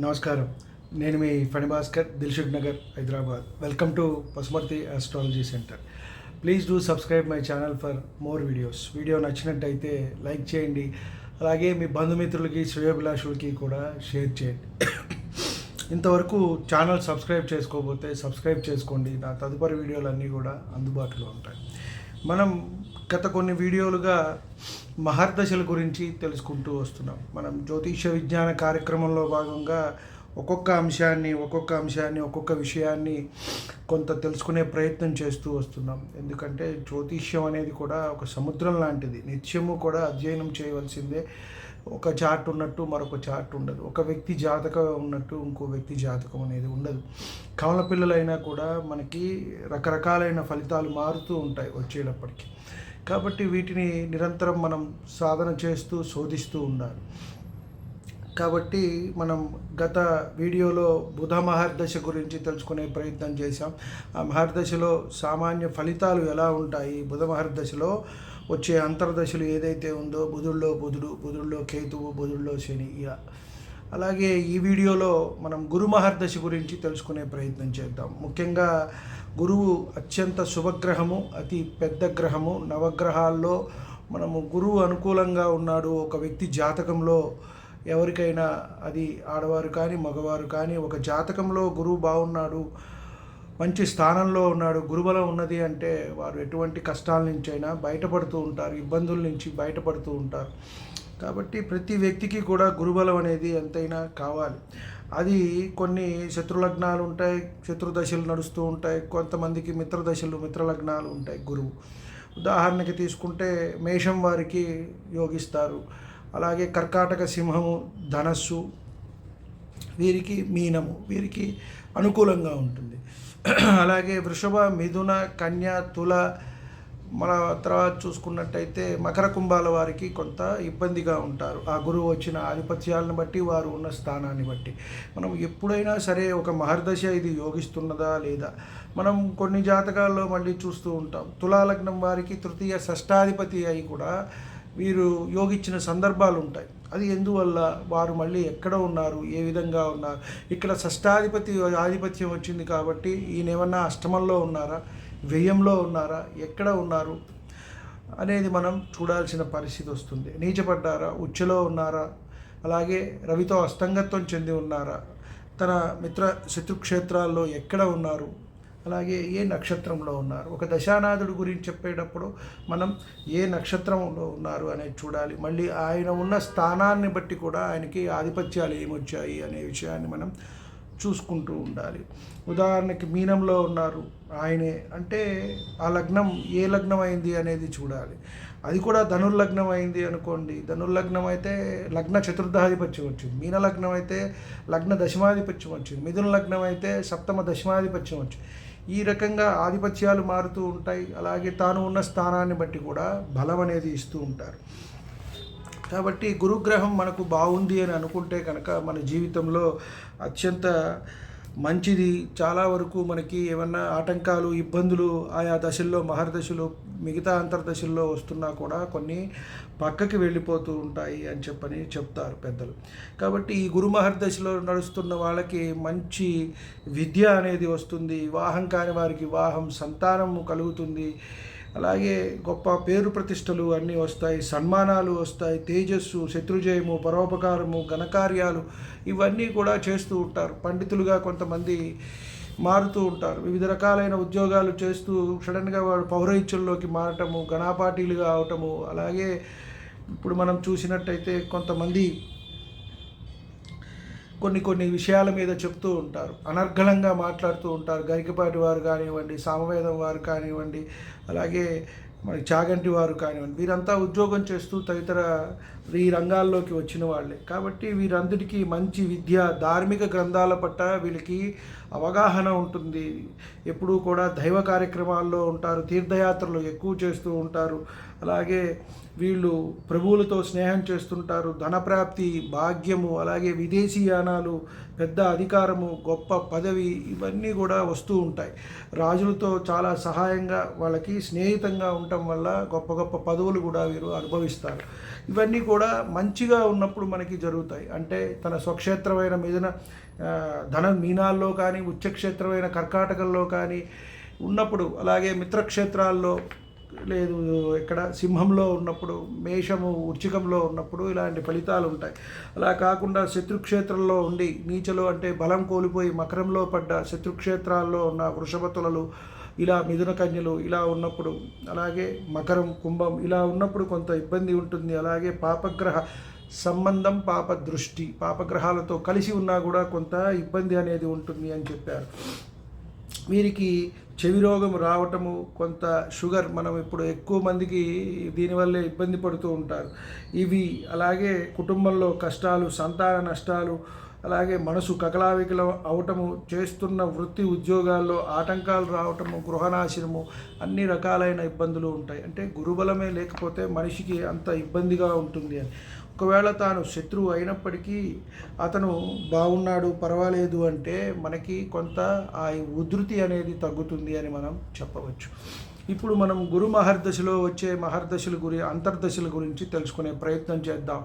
నమస్కారం. నేను మీ Phani Bhaskar, Dilsukh Nagar, Hyderabad. Welcome to Pasumarthi astrology centre. Please do subscribe my channel for more videos. Video నచ్చినట్టయితే like చేయండి. అలాగే మీ బంధుమిత్రులకి, శ్రేయోభిలాషులకి కూడా షేర్ చేయండి. ఇంతవరకు ఛానల్ సబ్స్క్రైబ్ చేసుకోకపోతే సబ్స్క్రైబ్ చేసుకోండి. నా తదుపరి వీడియోలన్నీ కూడా అందుబాటులో ఉంటాయి. మనం గత కొన్ని వీడియోలుగా మహర్దశల గురించి తెలుసుకుంటూ వస్తున్నాం. మనం జ్యోతిష విజ్ఞాన కార్యక్రమంలో భాగంగా ఒక్కొక్క అంశాన్ని ఒక్కొక్క విషయాన్ని కొంత తెలుసుకునే ప్రయత్నం చేస్తూ వస్తున్నాం. ఎందుకంటే జ్యోతిష్యం అనేది కూడా ఒక సముద్రం లాంటిది. నిత్యము కూడా అధ్యయనం చేయవలసిందే. ఒక చార్ట్ ఉన్నట్టు మరొక చార్ట్ ఉండదు. ఒక వ్యక్తి జాతకం ఉన్నట్టు ఇంకో వ్యక్తి జాతకం అనేది ఉండదు. కవల పిల్లలైనా కూడా మనకి రకరకాలైన ఫలితాలు మారుతూ ఉంటాయి వచ్చేటప్పటికి. కాబట్టి వీటిని నిరంతరం మనం సాధన చేస్తూ శోధిస్తూ ఉండాలి. కాబట్టి మనం గత వీడియోలో బుధ మహర్దశ గురించి తెలుసుకునే ప్రయత్నం చేశాం. ఆ మహర్దశలో సామాన్య ఫలితాలు ఎలా ఉంటాయి, బుధ మహర్దశలో వచ్చే అంతర్దశలు ఏదైతే ఉందో, బుధుల్లో కేతువు, బుధుల్లో శని. అలాగే ఈ వీడియోలో మనం గురు మహర్దశ గురించి తెలుసుకునే ప్రయత్నం చేద్దాం. ముఖ్యంగా గురువు అత్యంత శుభగ్రహము, అతి పెద్ద గ్రహము. నవగ్రహాల్లో మనము గురువు అనుకూలంగా ఉన్నాడు ఒక వ్యక్తి జాతకంలో, ఎవరికైనా అది ఆడవారు కానీ మగవారు కానీ, ఒక జాతకంలో గురువు బాగున్నాడు, మంచి స్థానంలో ఉన్నాడు, గురుబలం ఉన్నది అంటే వారు ఎటువంటి కష్టాల నుంచైనా బయటపడుతూ ఉంటారు, ఇబ్బందుల నుంచి బయటపడుతూ ఉంటారు. కాబట్టి ప్రతి వ్యక్తికి కూడా గురుబలం అనేది ఎంతైనా కావాలి. అది కొన్ని శత్రులగ్నాలు ఉంటాయి, శత్రుదశలు నడుస్తూ ఉంటాయి. కొంతమందికి మిత్రలగ్నాలు ఉంటాయి. గురువు ఉదాహరణకి తీసుకుంటే మేషం వారికి యోగిస్తారు. అలాగే కర్కాటక, సింహము, ధనస్సు, వీరికి మీనము, వీరికి అనుకూలంగా ఉంటుంది. అలాగే వృషభ, మిథున, కన్య, తుల, మన తర్వాత చూసుకున్నట్టయితే మకర కుంభాల వారికి కొంత ఇబ్బందిగా ఉంటారు. ఆ గురువు వచ్చిన ఆధిపత్యాలను బట్టి, వారు ఉన్న స్థానాన్ని బట్టి. మనం ఎప్పుడైనా సరే ఒక మహర్దశ ఇది యోగిస్తున్నదా లేదా, మనం కొన్ని జాతకాల్లో మళ్ళీ చూస్తూ ఉంటాం. తులాలగ్నం వారికి తృతీయ షష్టాధిపతి అయి కూడా వీరు యోగించిన సందర్భాలు ఉంటాయి. అది ఎందువల్ల, వారు మళ్ళీ ఎక్కడ ఉన్నారు, ఏ విధంగా ఉన్నారు, ఇక్కడ షష్టాధిపతి ఆధిపత్యం వచ్చింది కాబట్టి ఈయన ఏమన్నా అష్టమంలో ఉన్నారా, వ్యయంలో ఉన్నారా, ఎక్కడ ఉన్నారు అనేది మనం చూడాల్సిన పరిస్థితి వస్తుంది. నీచపడ్డారా, ఉచ్చలో ఉన్నారా, అలాగే రవితో అస్తంగత్వం చెంది ఉన్నారా, తన మిత్ర శత్రుక్షేత్రాల్లో ఎక్కడ ఉన్నారు, అలాగే ఏ నక్షత్రంలో ఉన్నారు. ఒక దశానాథుడు గురించి చెప్పేటప్పుడు మనం ఏ నక్షత్రంలో ఉన్నారు అనేది చూడాలి. మళ్ళీ ఆయన ఉన్న స్థానాన్ని బట్టి కూడా ఆయనకి ఆధిపత్యాలు ఏమొచ్చాయి అనే విషయాన్ని మనం చూసుకుంటూ ఉండాలి. ఉదాహరణకి మీనంలో ఉన్నారు ఆయనే అంటే ఆ లగ్నం ఏ లగ్నం అయింది అనేది చూడాలి. అది కూడా ధనుర్లగ్నం అయింది అనుకోండి, ధనుర్లగ్నం అయితే లగ్న చతుర్థాధిపత్యం వచ్చింది, మీన లగ్నం అయితే లగ్న దశమాధిపత్యం వచ్చింది, మిథున లగ్నం అయితే సప్తమ దశమాధిపత్యం వచ్చింది. ఈ రకంగా ఆధిపత్యాలు మారుతూ ఉంటాయి. అలాగే తాను ఉన్న స్థానాన్ని బట్టి కూడా బలం అనేది ఇస్తూ ఉంటారు. కాబట్టి గురుగ్రహం మనకు బాగుంది అని అనుకుంటే కనుక మన జీవితంలో అత్యంత మంచిది. చాలా వరకు మనకి ఏమన్నా ఆటంకాలు, ఇబ్బందులు ఆయా దశల్లో, మహర్దశలు, మిగతా అంతర్దశల్లో వస్తున్నా కూడా కొన్ని పక్కకి వెళ్ళిపోతూ ఉంటాయి అని చెప్తారు పెద్దలు. కాబట్టి ఈ గురు మహర్దశలో నడుస్తున్న వాళ్ళకి మంచి విద్య అనేది వస్తుంది. వివాహం కాని వారికి వివాహం, సంతానము కలుగుతుంది. అలాగే గొప్ప పేరు ప్రతిష్టలు అన్నీ వస్తాయి, సన్మానాలు వస్తాయి, తేజస్సు, శత్రుజయము, పరోపకారము, ఘనకార్యాలు ఇవన్నీ కూడా చేస్తూ ఉంటారు. పండితులుగా కొంతమంది మారుతూ ఉంటారు. వివిధ రకాలైన ఉద్యోగాలు చేస్తూ సడన్గా వాడు పౌరహిత్యంలోకి మారటము, ఘనాపాటీలుగా అవటము. అలాగే ఇప్పుడు మనం చూసినట్టయితే కొంతమంది కొన్ని విషయాల మీద చెప్తూ ఉంటారు, అనర్గళంగా మాట్లాడుతూ ఉంటారు. గరికపాటి వారు కానివ్వండి, సామవేదం వారు కానివ్వండి, అలాగే మరి చాగంటి వారు కానివ్వండి, వీరంతా ఉద్యోగం చేస్తూ తదితర ఈ రంగాల్లోకి వచ్చిన వాళ్ళే. కాబట్టి వీరందరికీ మంచి విద్య, ధార్మిక గ్రంథాల పట్ల వీళ్ళకి అవగాహన ఉంటుంది. ఎప్పుడూ కూడా దైవ కార్యక్రమాల్లో ఉంటారు, తీర్థయాత్రలు ఎక్కువ చేస్తూ ఉంటారు. అలాగే వీళ్ళు ప్రభువులతో స్నేహం చేస్తుంటారు. ధనప్రాప్తి, భాగ్యము, అలాగే విదేశీయానాలు, పెద్ద అధికారము, గొప్ప పదవి ఇవన్నీ కూడా వస్తూ ఉంటాయి. రాజులతో చాలా సహాయంగా వాళ్ళకి స్నేహితంగా ఉండటం వల్ల గొప్ప గొప్ప పదవులు కూడా వీరు అనుభవిస్తారు. ఇవన్నీ కూడా మంచిగా ఉన్నప్పుడు మనకి జరుగుతాయి. అంటే తన స్వక్షేత్రమైన మిథున ధన మీనాల్లో కానీ, ఉచ్చక్షేత్రమైన కర్కాటకంలో కానీ ఉన్నప్పుడు, అలాగే మిత్రక్షేత్రాల్లో లేదు ఇక్కడ సింహంలో ఉన్నప్పుడు, మేషము వృచ్చికంలో ఉన్నప్పుడు ఇలాంటి ఫలితాలు ఉంటాయి. అలా కాకుండా శత్రుక్షేత్రంలో ఉండి నీచలో అంటే బలం కోల్పోయి మకరంలో పడ్డ శత్రుక్షేత్రాల్లో ఉన్న వృషభ తులలు, ఇలా మిథున కన్యలు ఇలా ఉన్నప్పుడు, అలాగే మకరం కుంభం ఇలా ఉన్నప్పుడు కొంత ఇబ్బంది ఉంటుంది. అలాగే పాపగ్రహ సంబంధం, పాప దృష్టి, పాపగ్రహాలతో కలిసి ఉన్నా కూడా కొంత ఇబ్బంది అనేది ఉంటుంది అని చెప్పారు. వీరికి చెవి రోగం రావటము, కొంత షుగర్, మనం ఇప్పుడు ఎక్కువ మందికి దీనివల్లే ఇబ్బంది పడుతూ ఉంటారు ఇవి. అలాగే కుటుంబంలో కష్టాలు, సంతాన నష్టాలు, అలాగే మనసు కకలావికలం అవటము, చేస్తున్న వృత్తి ఉద్యోగాల్లో ఆటంకాలు రావటము, గృహనాశనము, అన్ని రకాలైన ఇబ్బందులు ఉంటాయి. అంటే గురుబలమే లేకపోతే మనిషికి అంత ఇబ్బందిగా ఉంటుంది అని. ఒకవేళ తాను శత్రువు అయినప్పటికీ అతను బాగున్నాడు, పర్వాలేదు అంటే మనకి కొంత ఆ ఉధృతి అనేది తగ్గుతుంది అని మనం చెప్పవచ్చు. ఇప్పుడు మనం గురు మహర్దశలో వచ్చే మహర్దశల అంతర్దశల గురించి తెలుసుకునే ప్రయత్నం చేద్దాం.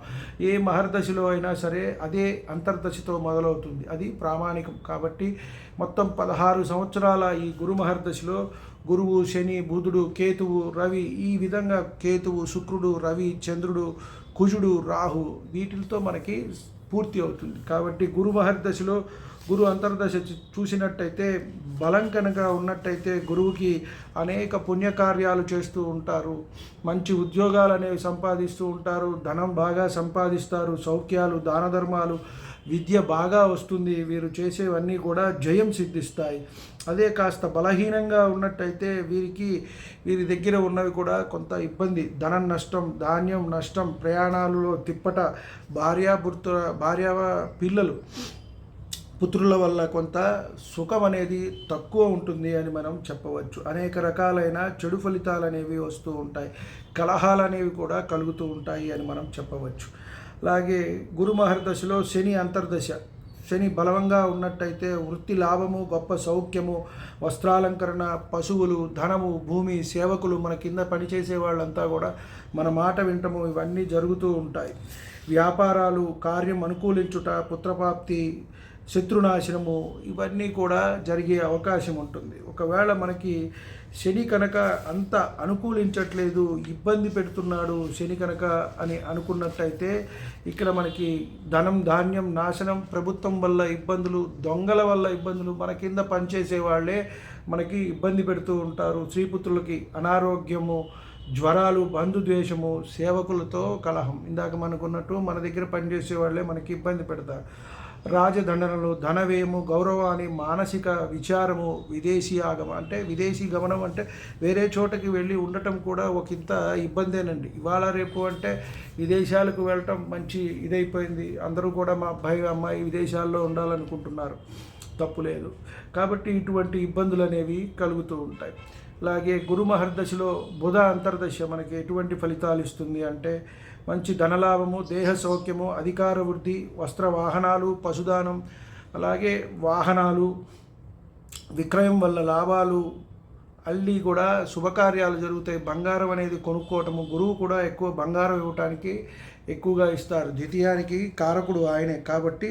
ఏ మహర్దశలో అయినా సరే అదే అంతర్దశతో మొదలవుతుంది, అది ప్రామాణికం. కాబట్టి మొత్తం 16 సంవత్సరాల ఈ గురు మహర్దశలో గురువు, శని, బుధుడు, కేతువు, రవి, ఈ విధంగా కేతువు, శుక్రుడు, రవి, చంద్రుడు, కుజుడు, రాహు, వీటితో మనకి పూర్తి అవుతుంది. కాబట్టి గురు మహర్దశలో గురు అంతర్దశ చూసినట్టయితే బలం కనుక ఉన్నట్టయితే గురువుకి అనేక పుణ్యకార్యాలు చేస్తూ ఉంటారు, మంచి ఉద్యోగాలు అనేవి సంపాదిస్తూ ఉంటారు, ధనం బాగా సంపాదిస్తారు, సౌఖ్యాలు, దాన ధర్మాలు, విద్య బాగా వస్తుంది. వీరు చేసేవన్నీ కూడా జయం సిద్ధిస్తాయి. అదే కాస్త బలహీనంగా ఉన్నట్టయితే వీరి దగ్గర ఉన్నవి కూడా కొంత ఇబ్బంది, ధనం నష్టం, ధాన్యం నష్టం, ప్రయాణాలలో తిప్పట, భార్య పుత్రుల వల్ల కొంత సుఖం అనేది తక్కువ ఉంటుంది అని మనం చెప్పవచ్చు. అనేక రకాలైన చెడు ఫలితాలు అనేవి వస్తూ ఉంటాయి, కలహాలు అనేవి కూడా కలుగుతూ ఉంటాయి అని మనం చెప్పవచ్చు. అలాగే గురు మహర్దశలో శని అంతర్దశ, శని బలంగా ఉన్నట్టయితే వృత్తి లాభము, గొప్ప సౌఖ్యము, వస్త్రాలంకరణ, పశువులు, ధనము, భూమి, సేవకులు, మన కింద పనిచేసే వాళ్ళంతా కూడా మన మాట వింటము, ఇవన్నీ జరుగుతూ ఉంటాయి. వ్యాపారాలు, కార్యం అనుకూలించుట, పుత్రప్రాప్తి, శత్రునాశనము, ఇవన్నీ కూడా జరిగే అవకాశం ఉంటుంది. ఒకవేళ మనకి శని కనుక అంత అనుకూలించట్లేదు, ఇబ్బంది పెడుతున్నాడు శని కనుక అని అనుకున్నట్టయితే ఇక్కడ మనకి ధనం, ధాన్యం నాశనం, ప్రభుత్వం వల్ల ఇబ్బందులు, దొంగల వల్ల ఇబ్బందులు, మన కింద పనిచేసే వాళ్ళే మనకి ఇబ్బంది పెడుతూ ఉంటారు. స్త్రీపుత్రులకి అనారోగ్యము, జ్వరాలు, బంధుద్వేషము, సేవకులతో కలహం, ఇందాక మనకున్నట్టు మన దగ్గర పనిచేసే వాళ్ళే మనకి ఇబ్బంది పెడతారు. రాజదండనలు, ధనవ్యయము, గౌరవాన్ని, మానసిక విచారము, విదేశీ ఆగమనం అంటే విదేశీ గమనం అంటే వేరే చోటకి వెళ్ళి ఉండటం కూడా ఒకంత ఇబ్బందేనండి. ఇవాళ రేపు అంటే విదేశాలకు వెళ్ళటం మంచి ఇదైపోయింది, అందరూ కూడా మా అమ్మాయి విదేశాల్లో ఉండాలనుకుంటున్నారు, తప్పు లేదు. కాబట్టి ఇటువంటి ఇబ్బందులు అనేవి కలుగుతూ ఉంటాయి. అలాగే గురు మహర్దశలో బుధ అంతర్దశ మనకి ఎటువంటి ఫలితాలు ఇస్తుంది అంటే మంచి ధనలాభము, దేహ సౌఖ్యము, అధికార వృద్ధి, వస్త్ర వాహనాలు, పశుదానం, అలాగే వాహనాలు విక్రయం వల్ల లాభాలు, అల్లి కూడా శుభకార్యాలు జరుగుతాయి. బంగారం అనేది కొనుక్కోవటము, గురువు కూడా ఎక్కువ బంగారం ఇవ్వటానికి ఎక్కువగా ఇస్తారు. ద్వితీయానికి కారకుడు ఆయనే, కాబట్టి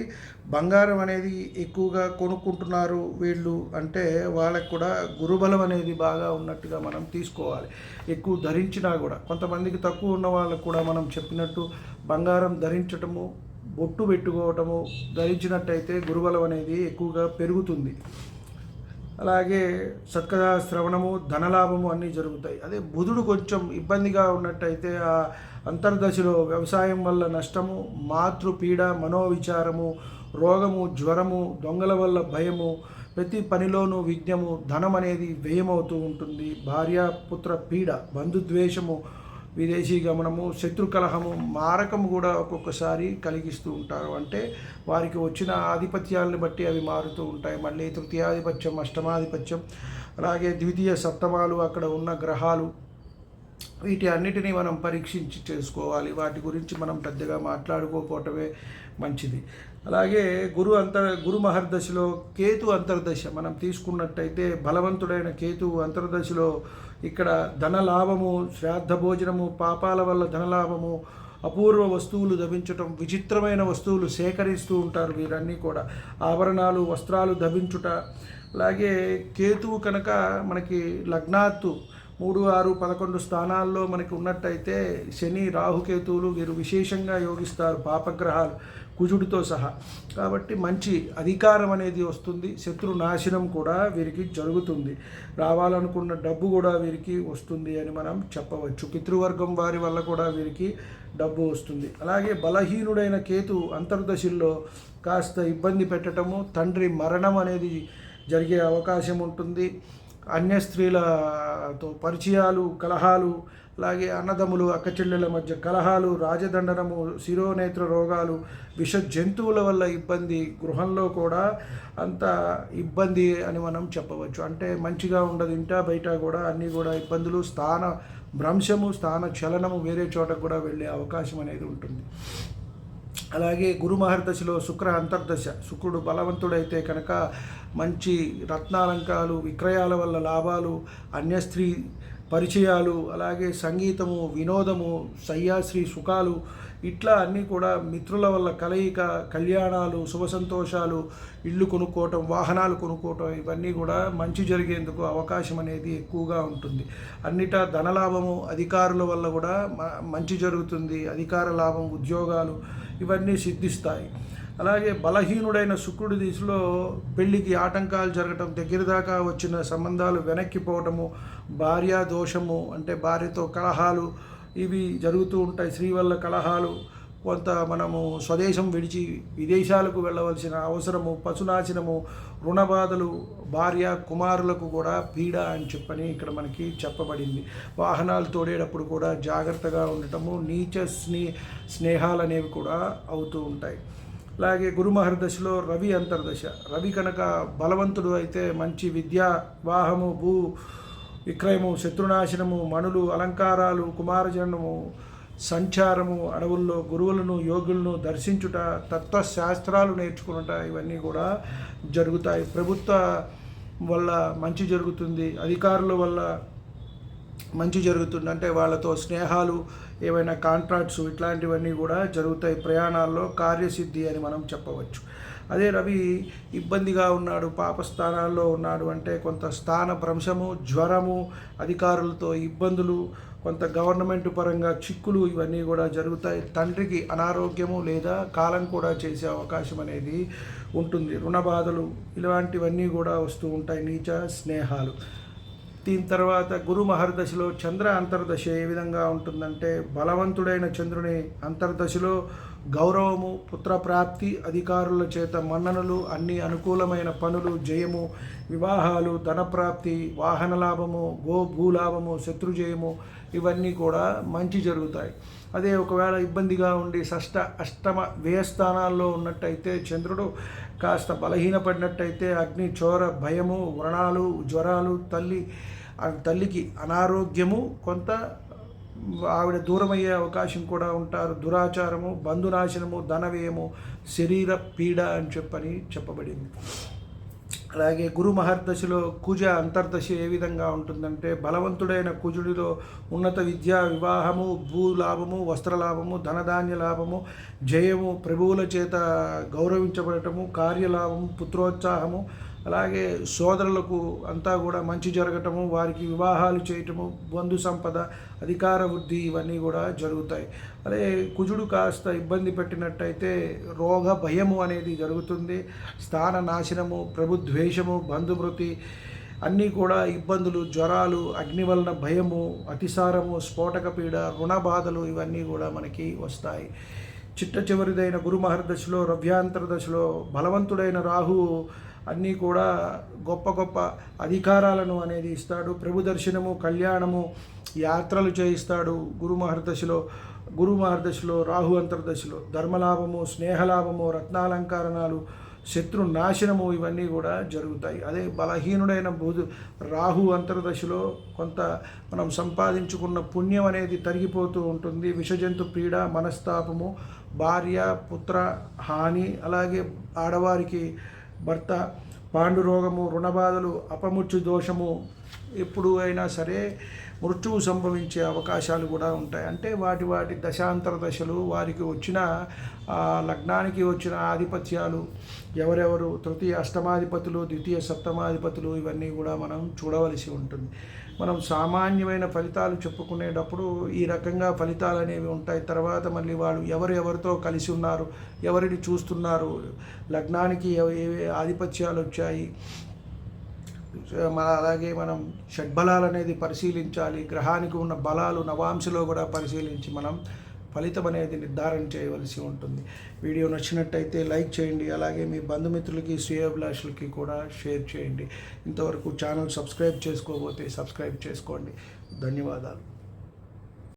బంగారం అనేది ఎక్కువగా కొనుక్కుంటున్నారు వీళ్ళు అంటే వాళ్ళకు కూడా గురుబలం అనేది బాగా ఉన్నట్టుగా మనం తీసుకోవాలి. ఎక్కువ ధరించినా కూడా కొంతమందికి తక్కువ ఉన్న వాళ్ళకు కూడా మనం చెప్పినట్టు బంగారం ధరించటము, బొట్టు పెట్టుకోవటము ధరించినట్టయితే గురుబలం అనేది ఎక్కువగా పెరుగుతుంది. అలాగే సత్కథా శ్రవణము, ధనలాభము అన్నీ జరుగుతాయి. అదే బుధుడు కొంచెం ఇబ్బందిగా ఉన్నట్టయితే ఆ అంతర్దశలో వ్యవసాయం వల్ల నష్టము, మాతృపీడ, మనోవిచారము, రోగము, జ్వరము, దొంగల వల్ల భయము, ప్రతి పనిలోనూ విఘ్నము, ధనం అనేది వ్యయమవుతూ ఉంటుంది. భార్యాపుత్ర పీడ, బంధుద్వేషము, విదేశీ గమనము, శత్రుకలహము, మారకము కూడా ఒక్కొక్కసారి కలిగిస్తూ ఉంటారు. అంటే వారికి వచ్చిన ఆధిపత్యాలను బట్టి అవి మారుతూ ఉంటాయి. మళ్ళీ తృతీయాధిపత్యం, అష్టమాధిపత్యం, అలాగే ద్వితీయ సప్తమాలు, అక్కడ ఉన్న గ్రహాలు, వీటి అన్నిటినీ మనం పరీక్షించి చేసుకోవాలి. వాటి గురించి మనం పెద్దగా మాట్లాడుకోకపోవటమే మంచిది. అలాగే గురు మహర్దశలో కేతు అంతర్దశ మనం తీసుకున్నట్టయితే బలవంతుడైన కేతు అంతర్దశలో ఇక్కడ ధనలాభము, శ్రాద్ధ భోజనము, పాపాల వల్ల ధనలాభము, అపూర్వ వస్తువులు ధరించటం, విచిత్రమైన వస్తువులు సేకరిస్తూ ఉంటారు వీరన్నీ కూడా. ఆభరణాలు, వస్త్రాలు ధరించుట. అలాగే కేతువు కనుక మనకి లగ్నాత్తు 3, 6, 11 స్థానాల్లో మనకి ఉన్నట్టయితే శని, రాహుకేతువులు వీరు విశేషంగా యోగిస్తారు, పాపగ్రహాలు కుజుడితో సహా. కాబట్టి మంచి అధికారం అనేది వస్తుంది, శత్రు నాశనం కూడా వీరికి జరుగుతుంది, రావాలనుకున్న డబ్బు కూడా వీరికి వస్తుంది అని మనం చెప్పవచ్చు. పితృవర్గం వారి వల్ల కూడా వీరికి డబ్బు వస్తుంది. అలాగే బలహీనుడైన కేతు అంతర్దశల్లో కాస్త ఇబ్బంది పెట్టడము, తండ్రి మరణం అనేది జరిగే అవకాశం ఉంటుంది. అన్య స్త్రీలతో పరిచయాలు, కలహాలు, అలాగే అన్నదమ్ములు, అక్కచెల్లెల మధ్య కలహాలు, రాజదండనము, శిరోనేత్ర రోగాలు, విష జంతువుల వల్ల ఇబ్బంది, గృహంలో కూడా అంత ఇబ్బంది అని మనం చెప్పవచ్చు. అంటే మంచిగా ఉండదు, ఇంటా బయట కూడా అన్నీ కూడా ఇబ్బందులు, స్థాన భ్రంశము, స్థాన చలనము, వేరే చోటకు కూడా వెళ్ళే అవకాశం అనేది ఉంటుంది. అలాగే గురు మహర్దశలో శుక్ర అంతర్దశ, శుక్రుడు బలవంతుడైతే కనుక మంచి రత్నాలంకాలు, విక్రయాల వల్ల లాభాలు, అన్యస్త్రీ పరిచయాలు, అలాగే సంగీతము, వినోదము, సయ్యాశ్రీ సుఖాలు, ఇట్లా అన్నీ కూడా మిత్రుల వల్ల కలయిక, కళ్యాణాలు, శుభ సంతోషాలు, ఇల్లు కొనుక్కోవటం, వాహనాలు కొనుక్కోవటం, ఇవన్నీ కూడా మంచి జరిగేందుకు అవకాశం అనేది ఎక్కువగా ఉంటుంది. అన్నిటా ధనలాభము, అధికారుల వల్ల కూడా మంచి జరుగుతుంది, అధికార లాభం, ఉద్యోగాలు ఇవన్నీ సిద్ధిస్తాయి. అలాగే బలహీనుడైన శుక్రుడి దిశలో పెళ్లికి ఆటంకాలు జరగటం, దగ్గర దాకా వచ్చిన సంబంధాలు వెనక్కిపోవటము, భార్యా దోషము అంటే భార్యతో కలహాలు ఇవి జరుగుతూ ఉంటాయి. స్త్రీ వల్ల కలహాలు, కొంత మనము స్వదేశం విడిచి విదేశాలకు వెళ్ళవలసిన అవసరము, పశునాశనము, రుణబాధలు, భార్య కుమారులకు కూడా పీడ అని చెప్పని ఇక్కడ మనకి చెప్పబడింది. వాహనాలు తోడేటప్పుడు కూడా జాగ్రత్తగా ఉండటము, నీచ స్నేహాలు అనేవి కూడా అవుతూ ఉంటాయి. అలాగే గురు మహర్దశలో రవి అంతర్దశ, రవి కనుక బలవంతుడు అయితే మంచి విద్య, వివాహము, భూ విక్రయము, శత్రునాశనము, మణులు, అలంకారాలు, కుమారజనము, సంచారము, అడవుల్లో గురువులను, యోగులను దర్శించుట, తత్వశాస్త్రాలు నేర్చుకునుట, ఇవన్నీ కూడా జరుగుతాయి. ప్రభుత్వ వల్ల మంచి జరుగుతుంది, అధికారుల వల్ల మంచి జరుగుతుంది, అంటే వాళ్ళతో స్నేహాలు, ఏవైనా కాంట్రాక్ట్స్ ఇట్లాంటివన్నీ కూడా జరుగుతాయి. ప్రయాణాల్లో కార్యసిద్ధి అని మనం చెప్పవచ్చు. అదే రవి ఇబ్బందిగా ఉన్నాడు, పాపస్థానాల్లో ఉన్నాడు అంటే కొంత స్థాన భ్రంశము, జ్వరము, అధికారులతో ఇబ్బందులు, కొంత గవర్నమెంట్ పరంగా చిక్కులు ఇవన్నీ కూడా జరుగుతాయి. తండ్రికి అనారోగ్యము లేదా కాలం కూడా చేసే అవకాశం అనేది ఉంటుంది. రుణ బాధలు ఇలాంటివన్నీ కూడా వస్తూ ఉంటాయి, నీచ స్నేహాలు. దీని తర్వాత గురు మహర్దశలో చంద్ర అంతర్దశ ఏ విధంగా ఉంటుందంటే, బలవంతుడైన చంద్రుని అంతర్దశలో గౌరవము, పుత్రప్రాప్తి, అధికారుల చేత మన్ననలు, అన్ని అనుకూలమైన పనులు, జయము, వివాహాలు, ధనప్రాప్తి, వాహన లాభము, భూలాభము, శత్రుజయము, ఇవన్నీ కూడా మంచి జరుగుతాయి. అదే ఒకవేళ ఇబ్బందిగా ఉండి షష్ఠ, అష్టమ, వ్యయస్థానాల్లో ఉన్నట్టయితే చంద్రుడు కాస్త బలహీనపడినట్టయితే అగ్ని, చోర, భయము, వ్రణాలు, జ్వరాలు, తల్లికి అనారోగ్యము, కొంత ఆవిడ దూరమయ్యే అవకాశం కూడా ఉంటారు, దురాచారము, బంధునాశనము, ధనవ్యయము, శరీర పీడ అని చెప్పబడింది. అలాగే గురు మహర్దశలో కుజ అంతర్దశ ఏ విధంగా ఉంటుందంటే, బలవంతుడైన కుజుడిలో ఉన్నత విద్య, వివాహము, భూలాభము, వస్త్రలాభము, ధనధాన్య లాభము, జయము, ప్రభువుల చేత గౌరవించబడటము, కార్యలాభము, పుత్రోత్సాహము, అలాగే సోదరులకు అంతా కూడా మంచి జరగటము, వారికి వివాహాలు చేయటము, బంధు సంపద, అధికార వృద్ధి, ఇవన్నీ కూడా జరుగుతాయి. అదే కుజుడు కాస్త ఇబ్బంది పెట్టినట్టయితే రోగ భయము అనేది జరుగుతుంది, స్థాన నాశనము, ప్రభుద్వేషము, బంధుమృతి, అన్నీ కూడా ఇబ్బందులు, జ్వరాలు, అగ్ని వలన భయము, అతిసారము, స్ఫోటక పీడ, రుణ బాధలు, ఇవన్నీ కూడా మనకి వస్తాయి. చిట్ట చివరిదైన గురు మహర్దశలో రవ్యాంతర్దశలో బలవంతుడైన రాహు అన్నీ కూడా గొప్ప గొప్ప అధికారాలను అనేది ఇస్తాడు, ప్రభు దర్శనము, కళ్యాణము, యాత్రలు చేయిస్తాడు. గురు మహర్దశలో రాహు అంతర్దశలో ధర్మలాభము, స్నేహలాభము, రత్నాలంకరణాలు, శత్రు నాశనము, ఇవన్నీ కూడా జరుగుతాయి. అదే బలహీనుడైన రాహు అంతర్దశలో కొంత మనం సంపాదించుకున్న పుణ్యం అనేది తరిగిపోతూ ఉంటుంది, విషజంతు పీడ, మనస్తాపము, భార్య పుత్ర హాని, అలాగే ఆడవారికి భర్త పాండురోగము, రుణబాధలు, అపముచ్చు దోషము, ఎప్పుడు అయినా సరే మృత్యువు సంభవించే అవకాశాలు కూడా ఉంటాయి. అంటే వాటి దశాంతర దశలు, వారికి వచ్చిన లగ్నానికి వచ్చిన ఆధిపత్యాలు, ఎవరెవరు తృతీయ అష్టమాధిపతులు, ద్వితీయ సప్తమాధిపతులు, ఇవన్నీ కూడా మనం చూడవలసి ఉంటుంది. మనం సామాన్యమైన ఫలితాలు చెప్పుకునేటప్పుడు ఈ రకంగా ఫలితాలు అనేవి ఉంటాయి. తర్వాత మళ్ళీ వాళ్ళు ఎవరెవరితో కలిసి ఉన్నారు, ఎవరిని చూస్తున్నారు, లగ్నానికి ఏ ఆధిపత్యాలు వచ్చాయి, అలాగే మనం షడ్బలాలు అనేది పరిశీలించాలి. గ్రహానికి ఉన్న బలాలు నవాంశలో కూడా పరిశీలించి మనం ఫలితం అనేది నిర్ధారణ చేయవలసి ఉంటుంది. వీడియో నచ్చినట్టయితే లైక్ చేయండి, అలాగే మీ బంధుమిత్రులకి, శ్రేయోభిలాషులకి కూడా షేర్ చేయండి. ఇంతవరకు ఛానల్ సబ్స్క్రైబ్ చేసుకోకపోతే సబ్స్క్రైబ్ చేసుకోండి. ధన్యవాదాలు.